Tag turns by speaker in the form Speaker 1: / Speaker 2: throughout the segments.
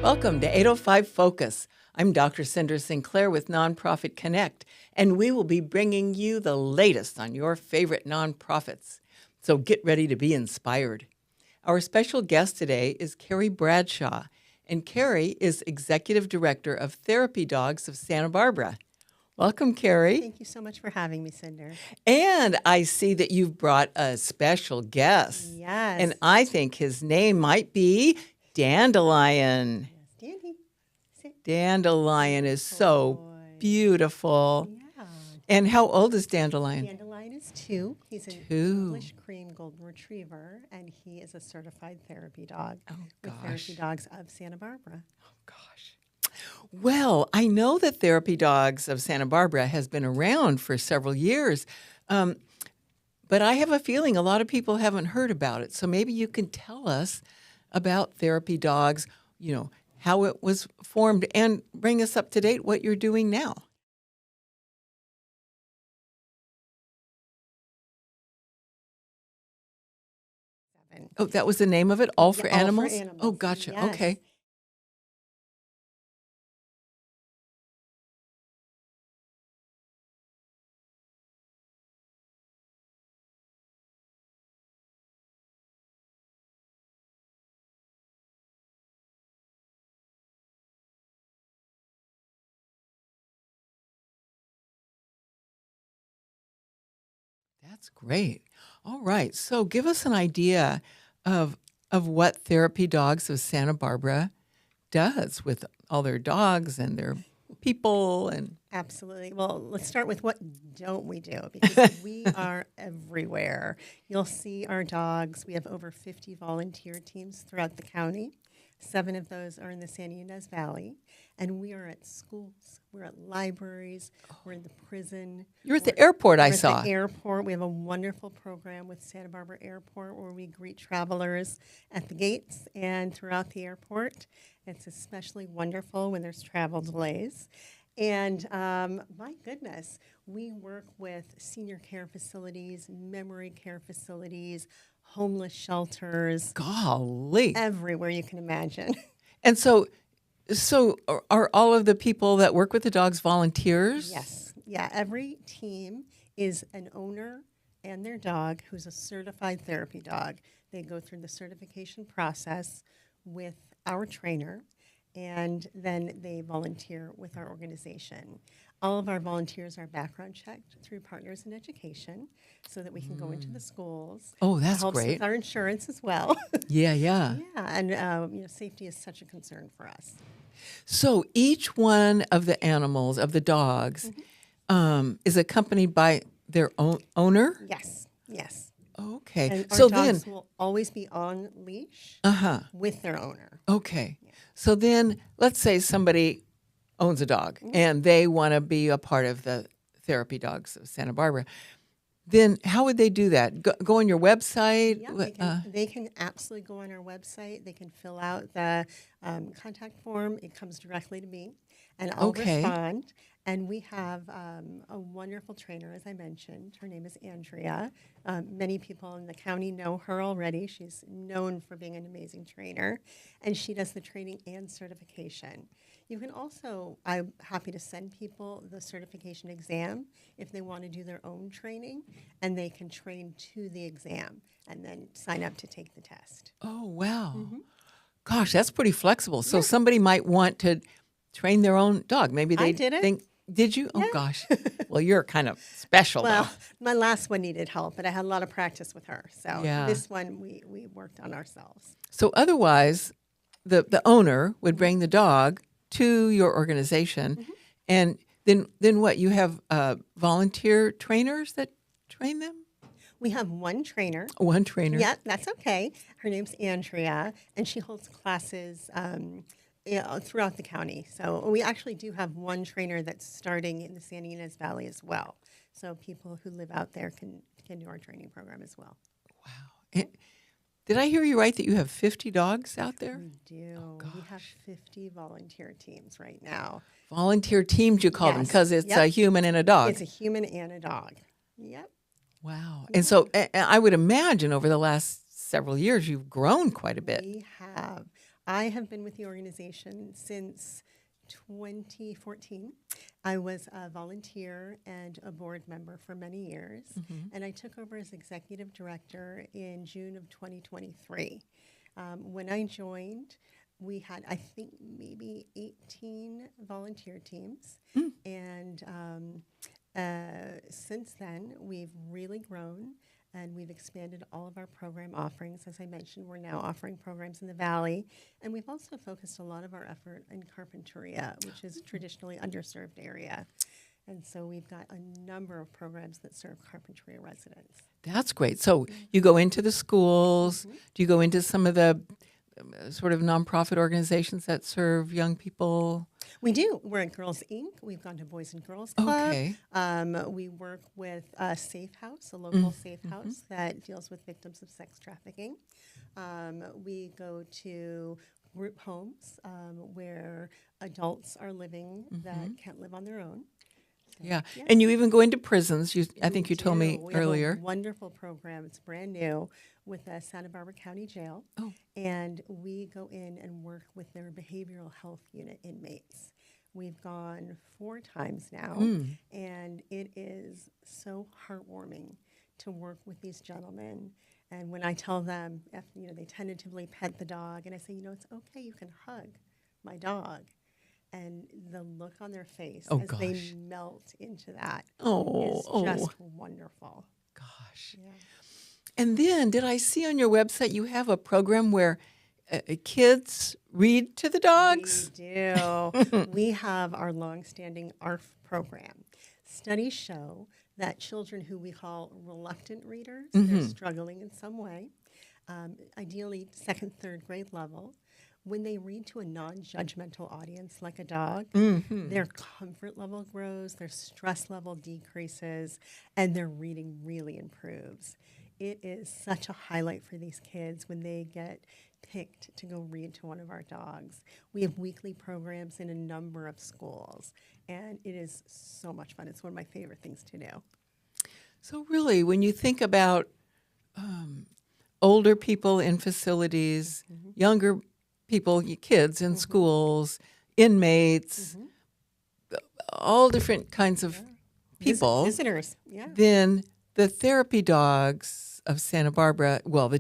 Speaker 1: Welcome to 805 Focus. I'm Dr. Cinder Sinclair with Nonprofit Connect, and we will be bringing you the latest on your favorite nonprofits. So get ready to be inspired. Our special guest today is Carey Bradshaw, and Carey is Executive Director of Therapy Dogs of Santa Barbara. Welcome, Carey.
Speaker 2: Thank you so much for having me, Cinder.
Speaker 1: And I see that you've brought a special guest.
Speaker 2: Yes.
Speaker 1: And I think his name might be Dandelion.
Speaker 2: Yes, Dandy.
Speaker 1: Dandelion is so beautiful.
Speaker 2: Yeah.
Speaker 1: And how old is Dandelion?
Speaker 2: Dandelion is 2. He's an
Speaker 1: 2.
Speaker 2: English cream golden retriever, and he is a certified therapy dog with Therapy Dogs of Santa Barbara.
Speaker 1: Oh, gosh. Well, I know that Therapy Dogs of Santa Barbara has been around for several years, but I have a feeling a lot of people haven't heard about it. So maybe you can tell us about Therapy Dogs, how it was formed, and bring us up to date what you're doing now. Oh, that was the name of it? All for Animals?
Speaker 2: All for Animals.
Speaker 1: Oh, gotcha.
Speaker 2: Yes.
Speaker 1: Okay. That's great. All right. So give us an idea of what Therapy Dogs of Santa Barbara does with all their dogs and their people. And
Speaker 2: Absolutely. Well, let's start with what don't we do, because we are everywhere. You'll see our dogs. We have over 50 volunteer teams throughout the county. 7 of those are in the San Ynez Valley, and we are at schools, we're at libraries, we're in the prison.
Speaker 1: You're at the airport, I
Speaker 2: We're
Speaker 1: saw.
Speaker 2: At the airport. We have a wonderful program with Santa Barbara Airport where we greet travelers at the gates and throughout the airport. It's especially wonderful when there's travel delays. And my goodness, we work with senior care facilities, memory care facilities, homeless shelters,
Speaker 1: Golly.
Speaker 2: everywhere you can imagine.
Speaker 1: And so are all of the people that work with the dogs volunteers?
Speaker 2: Yes. Yeah, every team is an owner and their dog who's a certified therapy dog. They go through the certification process with our trainer, and then they volunteer with our organization. All of our volunteers are background checked through Partners in Education so that we can go into the schools.
Speaker 1: Oh,
Speaker 2: It
Speaker 1: that's
Speaker 2: helps
Speaker 1: great.
Speaker 2: with our insurance as well.
Speaker 1: Yeah.
Speaker 2: Yeah, and safety is such a concern for us.
Speaker 1: So each one of the animals, of the dogs, is accompanied by their own owner?
Speaker 2: Yes, yes.
Speaker 1: Okay.
Speaker 2: And our
Speaker 1: So
Speaker 2: dogs will always be on leash with their owner.
Speaker 1: okay. So then let's say somebody owns a dog and they want to be a part of the Therapy Dogs of Santa Barbara. Then how would they do that? Go on your website?
Speaker 2: Yeah, they can absolutely go on our website. They can fill out the contact form. It comes directly to me, and I'll respond. And we have a wonderful trainer, as I mentioned. Her name is Andrea. Many people in the county know her already. She's known for being an amazing trainer, and she does the training and certification. You can also, I'm happy to send people the certification exam if they want to do their own training, and they can train to the exam and then sign up to take the test.
Speaker 1: Oh, wow. Gosh, that's pretty flexible. So somebody might want to train their own dog. Maybe they
Speaker 2: did it.
Speaker 1: think, did you? Oh, gosh. Well, you're kind of special,
Speaker 2: Well,
Speaker 1: though.
Speaker 2: my last one needed help, but I had a lot of practice with her. So
Speaker 1: Yeah.
Speaker 2: this one we worked on ourselves.
Speaker 1: So otherwise, the owner would bring the dog to your organization, and then what? You have volunteer trainers that train them?
Speaker 2: We have one trainer.
Speaker 1: One trainer.
Speaker 2: Yeah, that's okay. Her name's Andrea, and she holds classes throughout the county. So we actually do have one trainer that's starting in the San Ynez Valley as well. So people who live out there can do our training program as well.
Speaker 1: Wow. Did I hear you right that you have 50 dogs out there?
Speaker 2: We do. We have 50 volunteer teams right now.
Speaker 1: Volunteer teams, you call them,
Speaker 2: Yes.
Speaker 1: because it's
Speaker 2: Yep.
Speaker 1: a human and a dog.
Speaker 2: It's a human and a dog. Yep.
Speaker 1: Wow. And so I would imagine over the last several years, you've grown quite a bit.
Speaker 2: We have. I have been with the organization since 2014. I was a volunteer and a board member for many years, and I took over as executive director in June of 2023. When I joined, we had, I think, maybe 18 volunteer teams, and since then, we've really grown. And we've expanded all of our program offerings. As I mentioned, we're now offering programs in the Valley. And we've also focused a lot of our effort in Carpinteria, which is a traditionally underserved area. And so we've got a number of programs that serve Carpinteria residents.
Speaker 1: That's great. So you go into the schools. Do you go into some of the sort of nonprofit organizations that serve young people?
Speaker 2: We do. We're at Girls Inc. We've gone to Boys and Girls Club.
Speaker 1: Okay.
Speaker 2: We work with a Safe House, a local safe house that deals with victims of sex trafficking. We go to group homes where adults are living that can't live on their own. So,
Speaker 1: Yeah. And you even go into prisons. I think you told me
Speaker 2: we
Speaker 1: earlier.
Speaker 2: have a wonderful program. It's brand new with the Santa Barbara County Jail.
Speaker 1: Oh.
Speaker 2: And we go in and work with their behavioral health unit inmates. We've gone 4 times now, and it is so heartwarming to work with these gentlemen. And when I tell them, they tentatively pet the dog, and I say, it's okay, you can hug my dog. And the look on their face as they melt into that is just wonderful.
Speaker 1: Gosh.
Speaker 2: Yeah.
Speaker 1: And then did I see on your website you have a program where kids read to the dogs?
Speaker 2: We do. We have our longstanding ARF program. Studies show that children who we call reluctant readers, they're struggling in some way, ideally 2nd, 3rd grade level, when they read to a non-judgmental audience like a dog, their comfort level grows, their stress level decreases, and their reading really improves. It is such a highlight for these kids when they get picked to go read to one of our dogs. We have weekly programs in a number of schools, and it is so much fun. It's one of my favorite things to do.
Speaker 1: So really, when you think about older people in facilities, younger people, kids in schools, inmates, all different kinds of people.
Speaker 2: Visitors, yeah.
Speaker 1: Then the therapy dogs of Santa Barbara, a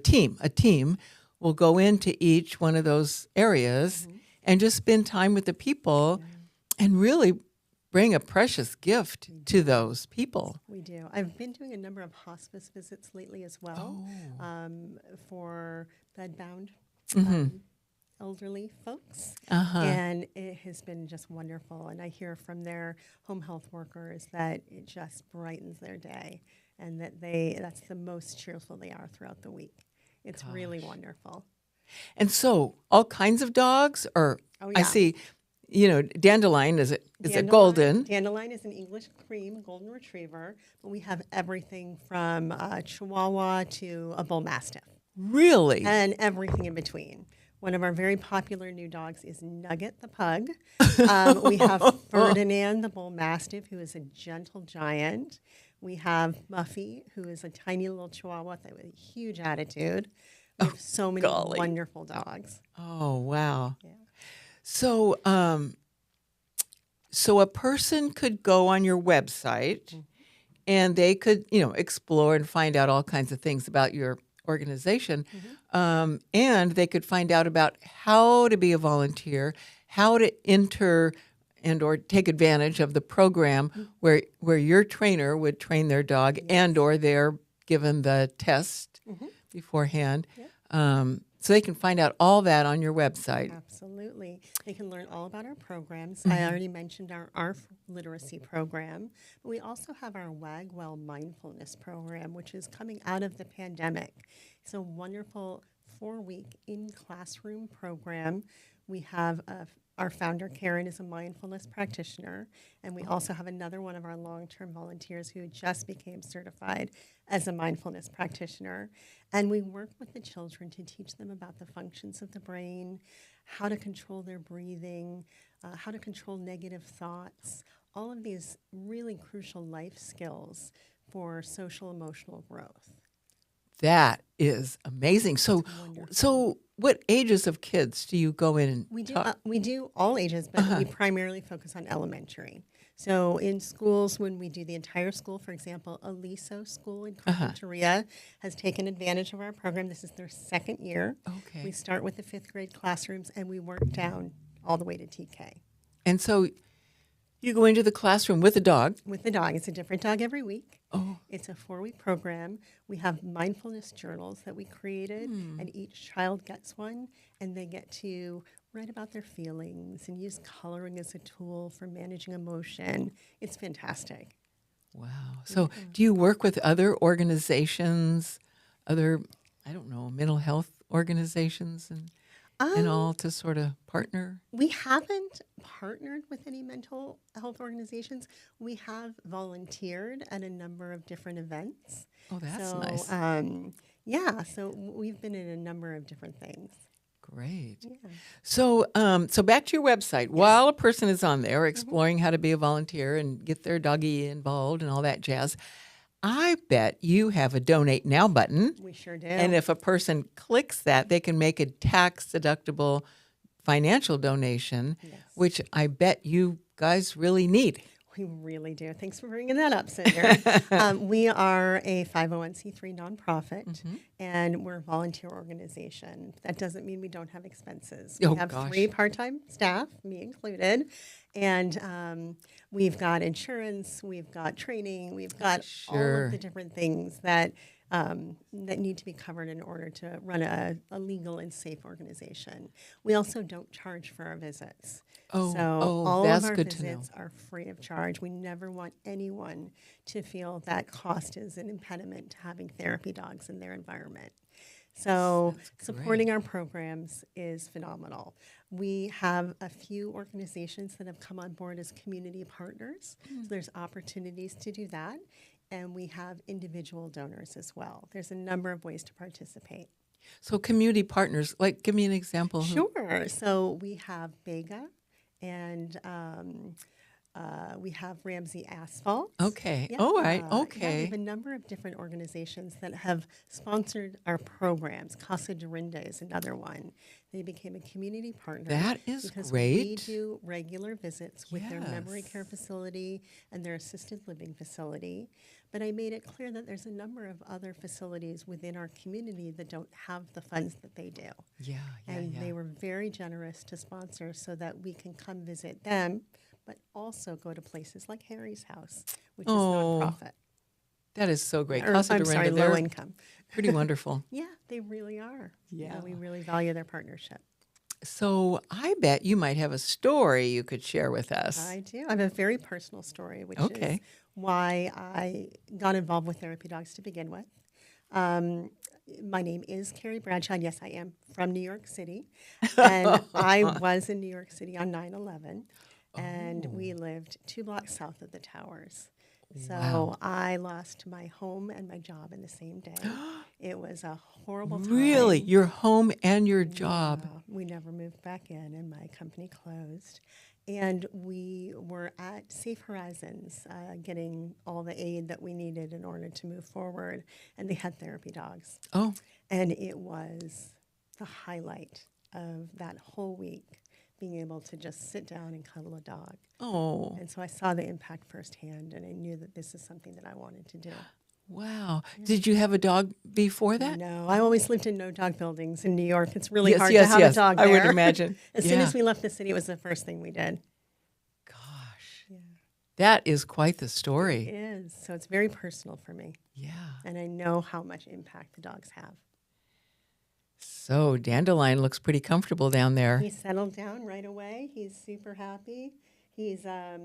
Speaker 1: team will go into each one of those areas and just spend time with the people and really bring a precious gift to those people.
Speaker 2: We do. I've been doing a number of hospice visits lately as well for bedbound elderly folks. And it has been just wonderful. And I hear from their home health workers that it just brightens their day and that that's the most cheerful they are throughout the week. It's really wonderful.
Speaker 1: And so all kinds of dogs, or I see, Dandelion is a golden.
Speaker 2: Dandelion is an English cream golden retriever, but we have everything from a Chihuahua to a Bull Mastiff.
Speaker 1: Really?
Speaker 2: And everything in between. One of our very popular new dogs is Nugget the pug. We have Ferdinand the Bull Mastiff, who is a gentle giant. We have Muffy, who is a tiny little Chihuahua with a huge attitude. We have so many wonderful dogs.
Speaker 1: Oh, wow.
Speaker 2: Yeah.
Speaker 1: So, so a person could go on your website and they could, explore and find out all kinds of things about your organization. And they could find out about how to be a volunteer, how to enter and or take advantage of the program where your trainer would train their dog and or they're given the test beforehand. So they can find out all that on your website.
Speaker 2: Absolutely. They can learn all about our programs. I already mentioned our ARF literacy program. But we also have our Wagwell mindfulness program, which is coming out of the pandemic. It's a wonderful 4-week in-classroom program. We have our founder, Carey, is a mindfulness practitioner, and we also have another one of our long-term volunteers who just became certified as a mindfulness practitioner. And we work with the children to teach them about the functions of the brain, how to control their breathing, how to control negative thoughts, all of these really crucial life skills for social emotional growth.
Speaker 1: That is amazing. So,
Speaker 2: Wonderful.
Speaker 1: so what ages of kids do you go in and
Speaker 2: We do all ages, but we primarily focus on elementary. So in schools, when we do the entire school, for example, Aliso School in Carpinteria has taken advantage of our program. This is their second year.
Speaker 1: Okay.
Speaker 2: We start with the fifth grade classrooms, and we work down all the way to TK.
Speaker 1: And so you go into the classroom with a dog.
Speaker 2: With the dog. It's a different dog every week.
Speaker 1: Oh.
Speaker 2: It's a 4-week program. We have mindfulness journals that we created, and each child gets one, and they get to write about their feelings and use coloring as a tool for managing emotion. It's fantastic.
Speaker 1: Wow. So do you work with other organizations, other, I don't know, mental health organizations and all to sort of partner?
Speaker 2: We haven't partnered with any mental health organizations. We have volunteered at a number of different events.
Speaker 1: Oh, that's
Speaker 2: So,
Speaker 1: nice.
Speaker 2: Yeah, so we've been in a number of different things.
Speaker 1: Great.
Speaker 2: Yeah.
Speaker 1: So, so back to your website. While a person is on there exploring how to be a volunteer and get their doggy involved and all that jazz, I bet you have a donate now button.
Speaker 2: We sure do.
Speaker 1: And if a person clicks that, they can make a tax-deductible financial donation, which I bet you guys really need.
Speaker 2: We really do. Thanks for bringing that up, Cinder. We are a 501c3 nonprofit, and we're a volunteer organization. That doesn't mean we don't have expenses. We have 3 part-time staff, me included, and we've got insurance, we've got training, we've got all of the different things that need to be covered in order to run a legal and safe organization. We also don't charge for our visits. All of our visits are free of charge. We never want anyone to feel that cost is an impediment to having therapy dogs in their environment. So supporting our programs is phenomenal. We have a few organizations that have come on board as community partners. So there's opportunities to do that. And we have individual donors as well. There's a number of ways to participate.
Speaker 1: So community partners, like give me an example.
Speaker 2: Sure. So we have Bega, and we have Ramsey Asphalt.
Speaker 1: Okay. Yeah. All right. Okay.
Speaker 2: Yeah, we have a number of different organizations that have sponsored our programs. Casa Dorinda is another one. They became a community partner.
Speaker 1: That is
Speaker 2: because
Speaker 1: great.
Speaker 2: We do regular visits with their memory care facility and their assisted living facility. But I made it clear that there's a number of other facilities within our community that don't have the funds that they do. And they were very generous to sponsor so that we can come visit them, but also go to places like Harry's House, which is nonprofit.
Speaker 1: That is so great.
Speaker 2: Low income.
Speaker 1: Pretty wonderful.
Speaker 2: Yeah, they really are. Yeah, we really value their partnership.
Speaker 1: So I bet you might have a story you could share with us.
Speaker 2: I do. I have a very personal story, which is why I got involved with therapy dogs to begin with. My name is Carey Bradshaw. Yes, I am from New York City. And I was in New York City on 9/11. And we lived 2 blocks south of the towers. So I lost my home and my job in the same day. It was a horrible time.
Speaker 1: Really? Your home and your job?
Speaker 2: Yeah, we never moved back in, and my company closed. And we were at Safe Horizons getting all the aid that we needed in order to move forward. And they had therapy dogs.
Speaker 1: Oh.
Speaker 2: And it was the highlight of that whole week, being able to just sit down and cuddle a dog.
Speaker 1: Oh.
Speaker 2: And so I saw the impact firsthand, and I knew that this is something that I wanted to do.
Speaker 1: Wow. Yeah. Did you have a dog before that?
Speaker 2: No, I always lived in no-dog buildings in New York. It's really hard to have a dog there.
Speaker 1: I would imagine.
Speaker 2: As soon as we left the city, it was the first thing we did.
Speaker 1: Gosh. Yeah. That is quite the story.
Speaker 2: It is. So it's very personal for me.
Speaker 1: Yeah.
Speaker 2: And I know how much impact the dogs have.
Speaker 1: So Dandelion looks pretty comfortable down there.
Speaker 2: He settled down right away. He's super happy. He's, I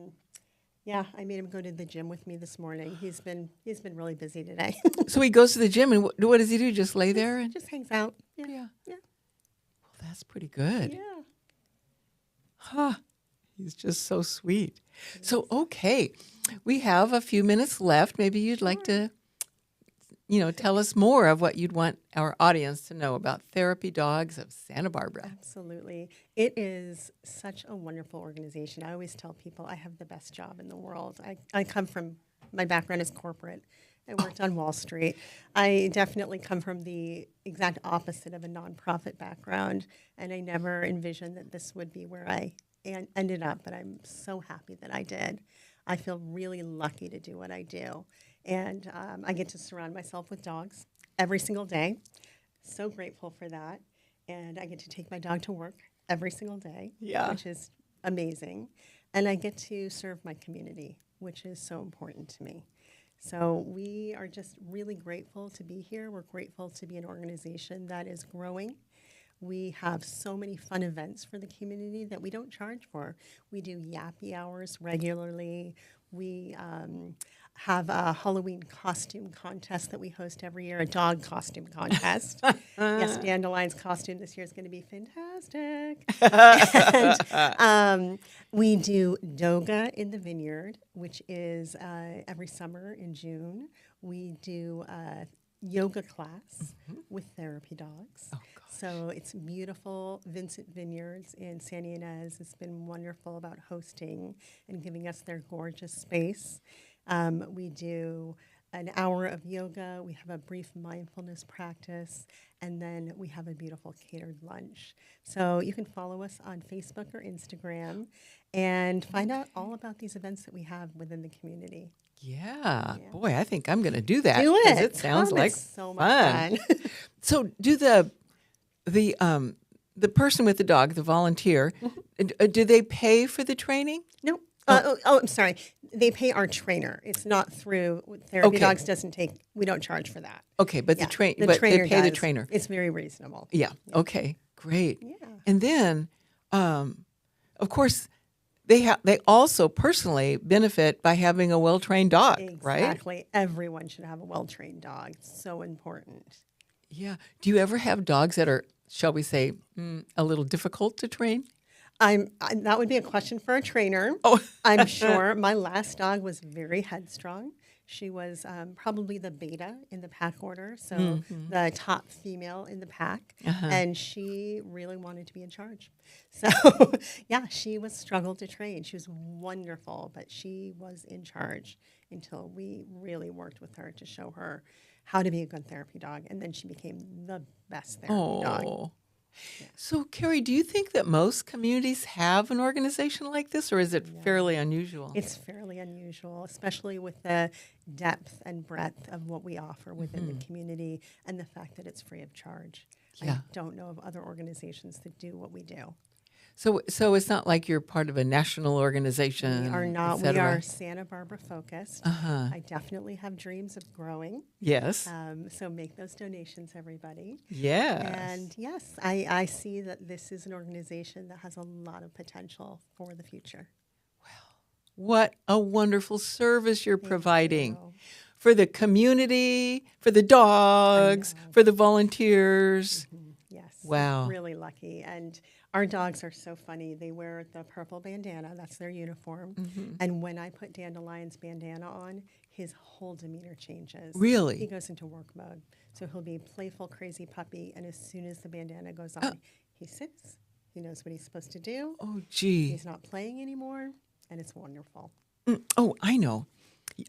Speaker 2: made him go to the gym with me this morning. He's been really busy today.
Speaker 1: So he goes to the gym, and what does he do? Just lay there and
Speaker 2: just hangs out. Yeah.
Speaker 1: Well, that's pretty good.
Speaker 2: Yeah.
Speaker 1: Huh. He's just so sweet. So okay, we have a few minutes left. Maybe you'd like to, tell us more of what you'd want our audience to know about Therapy Dogs of Santa Barbara.
Speaker 2: Absolutely. It is such a wonderful organization. I always tell people I have the best job in the world. I come from, my background is corporate, I worked on Wall Street. I definitely come from the exact opposite of a nonprofit background, and I never envisioned that this would be where I ended up, but I'm so happy that I did. I feel really lucky to do what I do, and I get to surround myself with dogs every single day. So grateful for that, and I get to take my dog to work every single day, which is amazing, and I get to serve my community, which is so important to me. So we are just really grateful to be here. We're grateful to be an organization that is growing. We have so many fun events for the community that we don't charge for. We do yappy hours regularly. We have a Halloween costume contest that we host every year, a dog costume contest. Yes, Dandelion's costume this year is going to be fantastic. And, we do yoga in the vineyard, which is every summer in June. We do a yoga class with therapy dogs. Oh, so it's beautiful. Vincent Vineyards in San Ynez has been wonderful about hosting and giving us their gorgeous space. We do an hour of yoga. We have a brief mindfulness practice, and then we have a beautiful catered lunch. So you can follow us on Facebook or Instagram and find out all about these events that we have within the community.
Speaker 1: Yeah. Boy, I think I'm going to do that.
Speaker 2: Do it.
Speaker 1: It sounds like
Speaker 2: so much fun.
Speaker 1: So do the person with the dog, the volunteer, do they pay for the training?
Speaker 2: No. I'm sorry. They pay our trainer. It's not through Therapy Dogs. We don't charge for that.
Speaker 1: Okay, but
Speaker 2: the
Speaker 1: trainer
Speaker 2: does.
Speaker 1: the trainer.
Speaker 2: It's very reasonable.
Speaker 1: Yeah. Okay. Great.
Speaker 2: Yeah.
Speaker 1: And then, of course, they also personally benefit by having a well-trained dog, right?
Speaker 2: Exactly. Everyone should have a well-trained dog. It's so important.
Speaker 1: Yeah. Do you ever have dogs that are, shall we say, a little difficult to train?
Speaker 2: That would be a question for a trainer.
Speaker 1: Oh.
Speaker 2: I'm sure. My last dog was very headstrong. She was probably the beta in the pack order, so the top female in the pack, and she really wanted to be in charge. So, yeah, she was struggled to train. She was wonderful, but she was in charge until we really worked with her to show her how to be a good therapy dog, and then she became the best therapy dog.
Speaker 1: Yeah. So, Carey, do you think that most communities have an organization like this, or is it fairly unusual?
Speaker 2: It's fairly unusual, especially with the depth and breadth of what we offer within the community and the fact that it's free of charge.
Speaker 1: Yeah.
Speaker 2: I don't know of other organizations that do what we do.
Speaker 1: So it's not like you're part of a national organization.
Speaker 2: We are not. We are Santa Barbara focused. I definitely have dreams of growing.
Speaker 1: Yes.
Speaker 2: So make those donations, everybody.
Speaker 1: Yes.
Speaker 2: And yes, I see that this is an organization that has a lot of potential for the future.
Speaker 1: Well, what a wonderful service you're providing for the community, for the dogs, for the volunteers.
Speaker 2: Yes.
Speaker 1: Wow.
Speaker 2: Really lucky. And our dogs are so funny. They wear the purple bandana. That's their uniform. And when I put Dandelion's bandana on, his whole demeanor changes.
Speaker 1: Really?
Speaker 2: He goes into work mode. So he'll be playful, crazy puppy. And as soon as the bandana goes on, he sits. He knows what he's supposed to do.
Speaker 1: Oh, gee.
Speaker 2: He's not playing anymore. And it's wonderful.
Speaker 1: Oh, I know.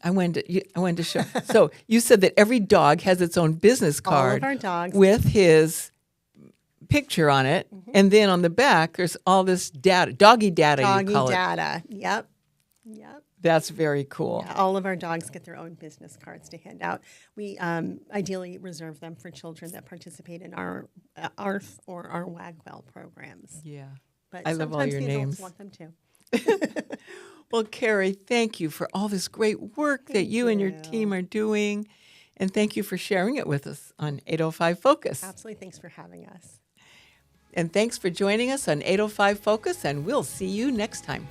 Speaker 1: I wanted to show. So you said that every dog has its own business card.
Speaker 2: All of our dogs.
Speaker 1: With his picture on it, and then on the back there's all this data, doggy data.
Speaker 2: Doggy data. Yep.
Speaker 1: That's very cool.
Speaker 2: Yeah, all of our dogs get their own business cards to hand out. We ideally reserve them for children that participate in our ARF or our WAGWELL programs.
Speaker 1: Yeah,
Speaker 2: but
Speaker 1: I love all your names.
Speaker 2: Want them too.
Speaker 1: Well, Carey, thank you for all this great work that you and your team are doing, and thank you for sharing it with us on 805 Focus.
Speaker 2: Absolutely. Thanks for having us.
Speaker 1: And thanks for joining us on 805 Focus, and we'll see you next time.